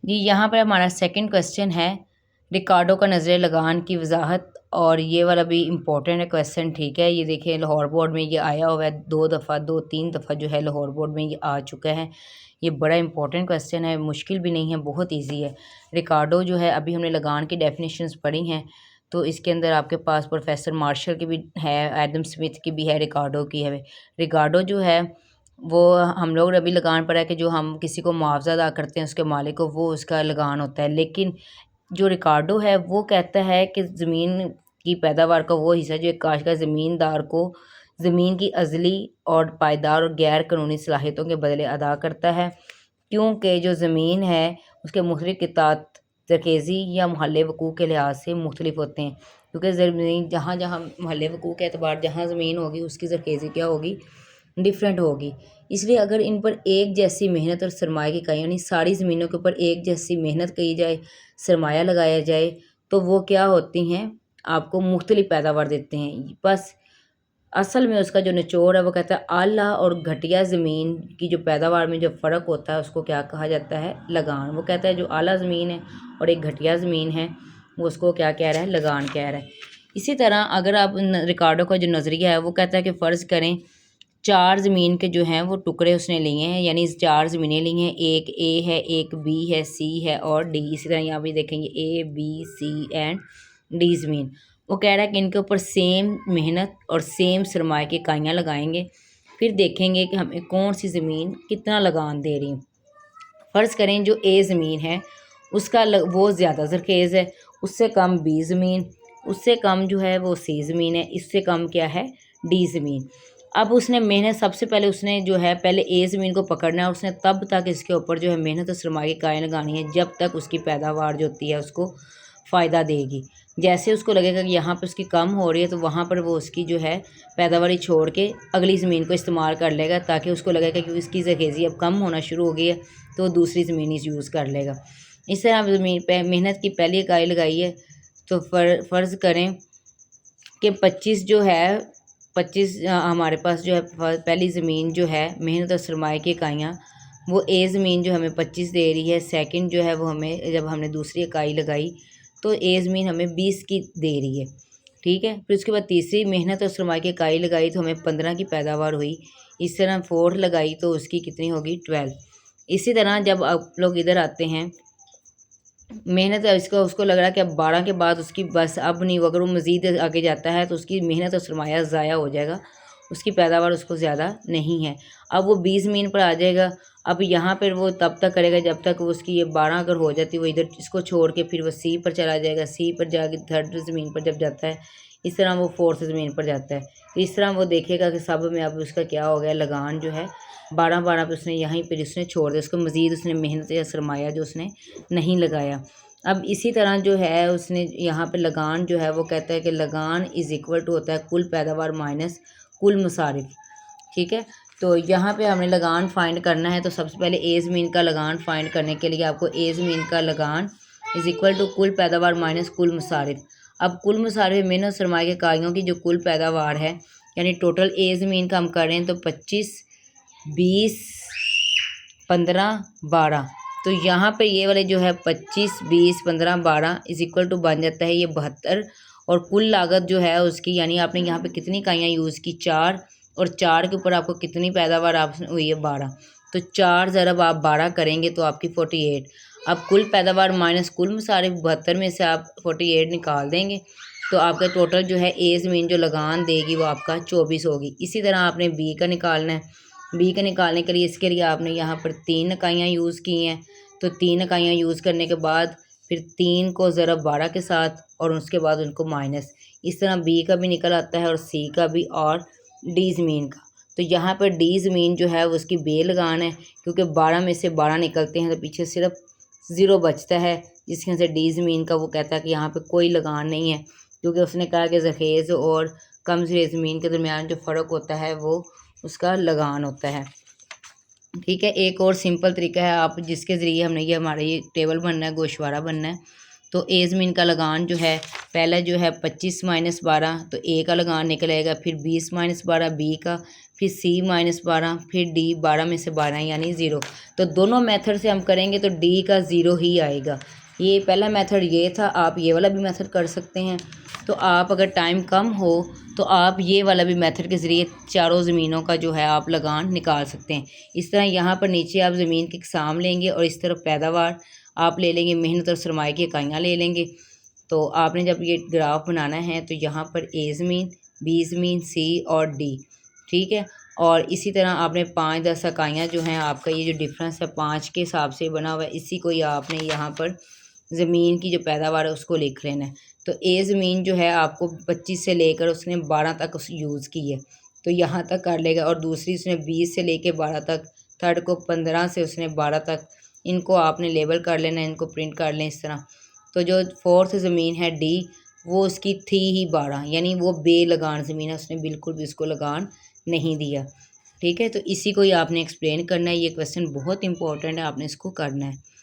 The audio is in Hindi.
जी यहाँ पर हमारा सेकंड क्वेश्चन है रिकार्डो का नज़र लगान की वजाहत, और ये वाला भी इम्पोर्टेंट है क्वेश्चन। ठीक है, ये देखिए लाहौर बोर्ड में ये आया हुआ है 2-3 दफ़ा जो है लाहौर बोर्ड में ये आ चुका है। ये बड़ा इंपॉर्टेंट क्वेश्चन है, मुश्किल भी नहीं है, बहुत ईजी है। रिकार्डो जो है अभी हमने लगान की डेफिनेशंस पढ़ी हैं, तो इसके अंदर आपके पास प्रोफेसर मार्शल की भी है, एडम स्मिथ की भी है, रिकार्डो की है। रिकार्डो जो है वो हम लोग अभी लगान पड़ा है कि जो हम किसी को मुआवजा अदा करते हैं उसके मालिक को, वो उसका लगान होता है। लेकिन जो रिकार्डो है वो कहता है कि ज़मीन की पैदावार का वो हिस्सा जो एक काश्तकार ज़मींदार को ज़मीन की अज़ली और पायदार और गैर कानूनी सलाहियतों के बदले अदा करता है, क्योंकि जो ज़मीन है उसके मुख्तलिफ़ कितात ज़रखेज़ी या महल वक़ूअ के लिहाज से मुख्तलिफ होते हैं। क्योंकि ज़मीन जहाँ जहाँ महल वक़ूअ के एतबार जहाँ ज़मीन होगी उसकी ज़रखेज़ी क्या होगी, डिफरेंट होगी। इसलिए अगर इन पर एक जैसी मेहनत और सरमाए की इकाई, यानी सारी ज़मीनों के ऊपर एक जैसी मेहनत की जाए, सरमाया लगाया जाए, तो वो क्या होती हैं, आपको मुख्तलिफ पैदावार देते हैं। बस असल में उसका जो निचोड़ है वो कहता है आला और घटिया ज़मीन की जो पैदावार में जो फ़र्क होता है उसको क्या कहा जाता है, लगान। वो कहता है जो आला ज़मीन है और एक घटिया ज़मीन है वो उसको क्या कह रहा है, लगान कह रहा है। इसी तरह अगर आप रिकार्डो का जो नज़रिया है वो कहता है कि फ़र्ज़ करें 4 ज़मीन के जो हैं वो टुकड़े उसने लिए हैं, यानी 4 ज़मीनें ली हैं, एक ए है, एक बी है, सी है और डी। इसी तरह यहाँ पे देखेंगे A B C and D ज़मीन। वो कह रहा है कि इनके ऊपर सेम मेहनत और सेम सरमाए की इकाइयाँ लगाएंगे, फिर देखेंगे कि हमें कौन सी ज़मीन कितना लगान दे रही है। फ़र्ज़ करें जो ए ज़मीन है उसका वो ज़्यादा ज़रखेज़ है, उससे कम बी ज़मीन, उससे कम जो है वो सी ज़मीन है, इससे कम क्या है, डी ज़मीन। अब उसने मेहनत सबसे पहले उसने जो है पहले ए ज़मीन को पकड़ना है, उसने तब तक इसके ऊपर जो है मेहनत और सरमाए की इकाइयाँ लगानी है जब तक उसकी पैदावार जो होती है उसको फ़ायदा देगी। जैसे उसको लगेगा कि यहाँ पे उसकी कम हो रही है तो वहाँ पर वो उसकी जो है पैदावारी छोड़ के अगली ज़मीन को इस्तेमाल कर लेगा, ताकि उसको लगेगा कि उसकी ज़रखेज़ी अब कम होना शुरू हो गई है तो दूसरी ज़मीन ही यूज़ कर लेगा। इस तरह आप ज़मीन पे मेहनत की पहली इकाई लगाई है, तो फ़र्ज़ करें कि 25 जो है 25 हमारे पास जो है पहली ज़मीन जो है मेहनत और सरमाए की इकाइयाँ, वो ए ज़मीन जो हमें 25 दे रही है। सेकंड जो है वो हमें जब हमने दूसरी इकाई लगाई तो ए ज़मीन हमें 20 की दे रही है। ठीक है, फिर उसके बाद तीसरी मेहनत और सरमाए की इकाई लगाई तो हमें 15 की पैदावार हुई। इस तरह फोर्थ लगाई तो उसकी कितनी होगी, 12। इसी तरह जब आप लोग इधर आते हैं मेहनत इसको उसको लग रहा है कि अब 12 के बाद उसकी बस अब नहीं, अगर वो मज़ीद आगे जाता है तो उसकी मेहनत और सरमाया ज़ाया हो जाएगा, उसकी पैदावार उसको ज़्यादा नहीं है। अब वो 20 ज़मीन पर आ जाएगा। अब यहाँ पर वो तब तक करेगा जब तक वो उसकी ये 12 अगर हो जाती है, वो इधर इसको छोड़ के फिर वो सी पर चला जाएगा, सी पर जाके थर्ड ज़मीन पर जब जाता है, इस तरह वो फोर्थ ज़मीन पर जाता है। तो इस तरह वो देखेगा कि सब में अब उसका क्या हो गया, लगान जो है 12 पे उसने यहीं पर उसने छोड़ दिया, उसको मज़ीद उसने मेहनत या सरमाया जो उसने नहीं लगाया। अब इसी तरह जो है उसने यहाँ पे लगान जो है वो कहता है कि लगान इज़ इक्वल टू होता है कुल पैदावार माइनस कुल मसारिफ। ठीक है, तो यहाँ पे हमने लगान फाइंड करना है, तो सबसे पहले ए ज़मीन का लगान फाइंड करने के लिए आपको ए ज़मीन का लगान इज़ इक्वल टू कुल पैदावार माइनस कुल मसारिफ। अब कुल मसारिफ मेहनत सरमाए के इकाइयों की जो कुल पैदावार है, यानी टोटल ए ज़मीन का हम कर रहे हैं तो 25 20 15 12, तो यहाँ पे ये वाले जो है 25 20 15 12 इज इक्वल टू बन जाता है ये 72। और कुल लागत जो है उसकी, यानी आपने यहाँ पे कितनी इकाइयाँ यूज़ की, 4, और 4 के ऊपर आपको कितनी पैदावार आप हुई है, 12। तो 4 ज़रब आप 12 करेंगे तो आपकी 48। अब कुल पैदावार माइनस कुल मसारिफ 72 में से आप 48 निकाल देंगे तो आपका टोटल जो है ए ज़मीन जो लगान देगी वो आपका 24 होगी। इसी तरह आपने बी का निकालना है। बी का निकालने के लिए इसके लिए आपने यहाँ पर 3 इकाइयाँ यूज़ की हैं, तो 3 इकाइयाँ यूज़ करने के बाद फिर 3 को ज़रब 12 के साथ और उसके बाद उनको माइनस, इस तरह बी का भी निकल आता है और सी का भी और डी ज़मीन का। तो यहाँ पर डी ज़मीन जो है उसकी बे लगान है, क्योंकि 12 में से 12 निकलते हैं तो पीछे सिर्फ 0 बचता है, जिसकी वजह से डी ज़मीन का वो कहता है कि यहाँ पे कोई लगान नहीं है, क्योंकि उसने कहा कि ज़रखेज़ और कम ज़मीन के दरमियान जो फ़र्क होता है वो उसका लगान होता है। ठीक है, एक और सिंपल तरीका है आप जिसके ज़रिए हमने ये हमारा ये टेबल बनना है, गोशवारा बनना है। तो ए ज़मीन का लगान जो है पहला जो है 25 - 12, तो ए का लगान निकलेगा, फिर 20 - 12 बी का, फिर C -12, फिर D 12 में से 12 यानी 0। तो दोनों मेथड से हम करेंगे तो D का 0 ही आएगा। ये पहला मेथड ये था, आप ये वाला भी मेथड कर सकते हैं। तो आप अगर टाइम कम हो तो आप ये वाला भी मेथड के ज़रिए चारों ज़मीनों का जो है आप लगान निकाल सकते हैं। इस तरह यहाँ पर नीचे आप ज़मीन के इकसाम लेंगे और इस तरफ पैदावार आप ले लेंगे, मेहनत और सरमाए की इकाइयाँ ले लेंगे। तो आपने जब ये ग्राफ बनाना है तो यहाँ पर A ज़मीन, B ज़मीन, C और D, ठीक है। और इसी तरह आपने 5-10 इकाइयाँ जो हैं, आपका ये जो डिफरेंस है 5 के हिसाब से बना हुआ है, इसी को ही आपने यहाँ पर ज़मीन की जो पैदावार है उसको लिख लेना है। तो A ज़मीन जो है आपको 25 से लेकर उसने 12 तक उस यूज़ की है, तो यहाँ तक कर लेगा। और दूसरी उसने 20 से लेके 12 तक, थर्ड को 15 से उसने 12 तक, इनको आपने लेबल कर लेना है, इनको प्रिंट कर लें इस तरह। तो जो फोर्थ ज़मीन है D, वो उसकी थी ही 12, यानी वो बेलगान ज़मीन है, उसने बिल्कुल भी उसको लगान नहीं दिया, ठीक है। तो इसी को ही आपने एक्सप्लेन करना है। ये क्वेश्चन बहुत इंपॉर्टेंट है, आपने इसको करना है।